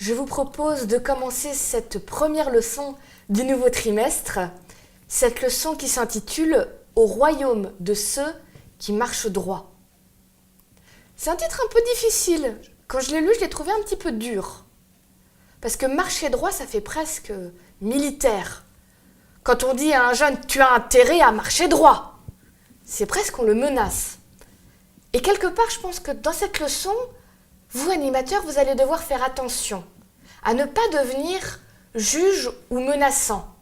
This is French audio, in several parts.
je vous propose de commencer cette première leçon du nouveau trimestre, cette leçon qui s'intitule « Au royaume de ceux qui marchent droit ». C'est un titre un peu difficile. Quand je l'ai lu, je l'ai trouvé un petit peu dur. Parce que marcher droit, ça fait presque militaire. Quand on dit à un jeune « tu as intérêt à marcher droit », c'est presque qu'on le menace. Et quelque part, je pense que dans cette leçon, vous, animateurs, vous allez devoir faire attention à ne pas devenir juge ou menaçant.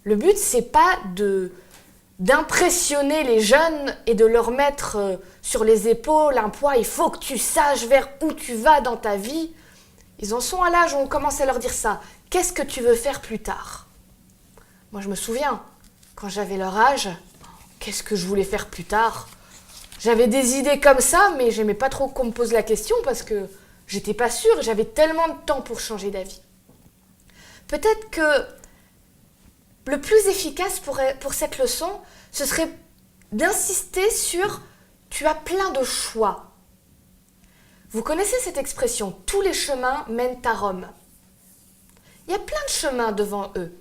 Le but, c'est pas d'impressionner les jeunes et de leur mettre sur les épaules un poids. Il faut que tu saches vers où tu vas dans ta vie. Ils en sont à l'âge où on commence à leur dire ça. Qu'est-ce que tu veux faire plus tard? Moi, je me souviens, quand j'avais leur âge, qu'est-ce que je voulais faire plus tard? J'avais des idées comme ça, mais j'aimais pas trop qu'on me pose la question parce que j'étais pas sûre, j'avais tellement de temps pour changer d'avis. Peut-être que le plus efficace pour cette leçon, ce serait d'insister sur « tu as plein de choix ». Vous connaissez cette expression « tous les chemins mènent à Rome ». Il y a plein de chemins devant eux.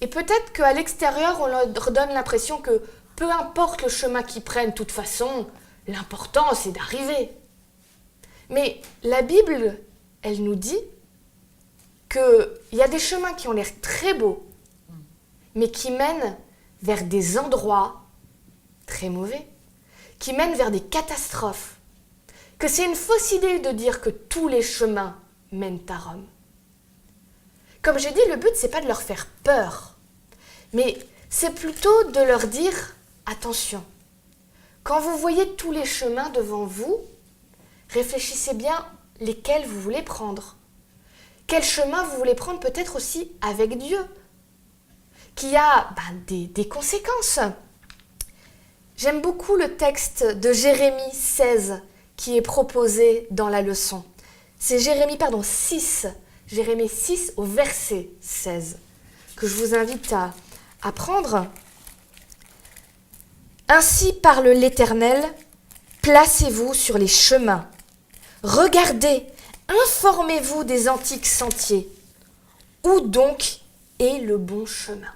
Et peut-être qu'à l'extérieur, on leur donne l'impression que peu importe le chemin qu'ils prennent, de toute façon, l'important, c'est d'arriver. Mais la Bible, elle nous dit qu'il y a des chemins qui ont l'air très beaux, mais qui mènent vers des endroits très mauvais, qui mènent vers des catastrophes, que c'est une fausse idée de dire que tous les chemins mènent à Rome. Comme j'ai dit, le but, c'est pas de leur faire peur, mais c'est plutôt de leur dire « Attention, quand vous voyez tous les chemins devant vous, réfléchissez bien lesquels vous voulez prendre. Quel chemin vous voulez prendre peut-être aussi avec Dieu, qui a des conséquences. » J'aime beaucoup le texte de Jérémie 16 qui est proposé dans la leçon. C'est Jérémie 6 au verset 16, que je vous invite à prendre. « Ainsi parle l'Éternel, placez-vous sur les chemins. Regardez, informez-vous des antiques sentiers. Où donc est le bon chemin ?»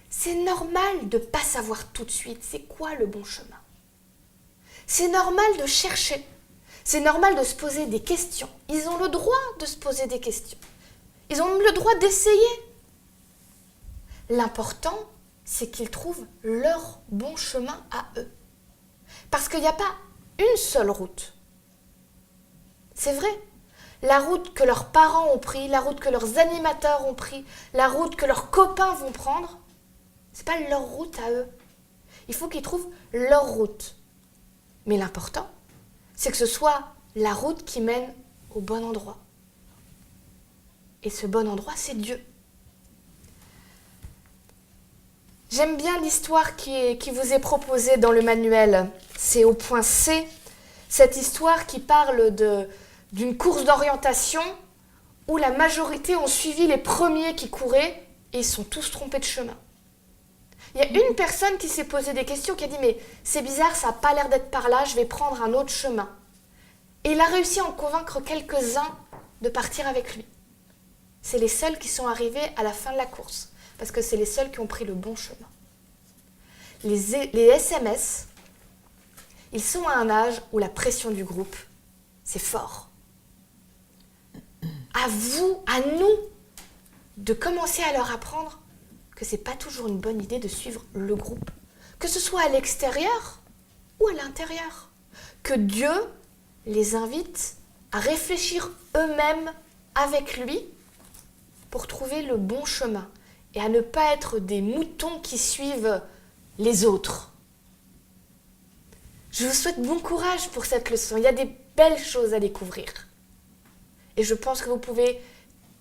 C'est normal de ne pas savoir tout de suite c'est quoi le bon chemin. C'est normal de chercher. C'est normal de se poser des questions. Ils ont le droit de se poser des questions. Ils ont le droit d'essayer. L'important, c'est qu'ils trouvent leur bon chemin à eux. Parce qu'il n'y a pas une seule route. C'est vrai. La route que leurs parents ont pris, la route que leurs animateurs ont pris, la route que leurs copains vont prendre, c'est pas leur route à eux. Il faut qu'ils trouvent leur route. Mais l'important, c'est que ce soit la route qui mène au bon endroit. Et ce bon endroit, c'est Dieu. J'aime bien l'histoire qui vous est proposée dans le manuel. C'est au point C, cette histoire qui parle d'une course d'orientation où la majorité ont suivi les premiers qui couraient et ils sont tous trompés de chemin. Il y a une personne qui s'est posé des questions, qui a dit « mais c'est bizarre, ça n'a pas l'air d'être par là, je vais prendre un autre chemin ». Et il a réussi à en convaincre quelques-uns de partir avec lui. C'est les seuls qui sont arrivés à la fin de la course, parce que c'est les seuls qui ont pris le bon chemin. Les SMS, ils sont à un âge où la pression du groupe, c'est fort. À vous, à nous, de commencer à leur apprendre que ce n'est pas toujours une bonne idée de suivre le groupe, que ce soit à l'extérieur ou à l'intérieur. Que Dieu les invite à réfléchir eux-mêmes avec lui pour trouver le bon chemin et à ne pas être des moutons qui suivent les autres. Je vous souhaite bon courage pour cette leçon. Il y a des belles choses à découvrir. Et je pense que vous pouvez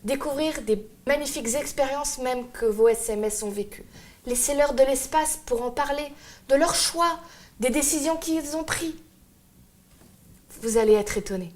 découvrir des magnifiques expériences même que vos SMS ont vécues. Laissez-leur de l'espace pour en parler, de leurs choix, des décisions qu'ils ont prises. Vous allez être étonnés.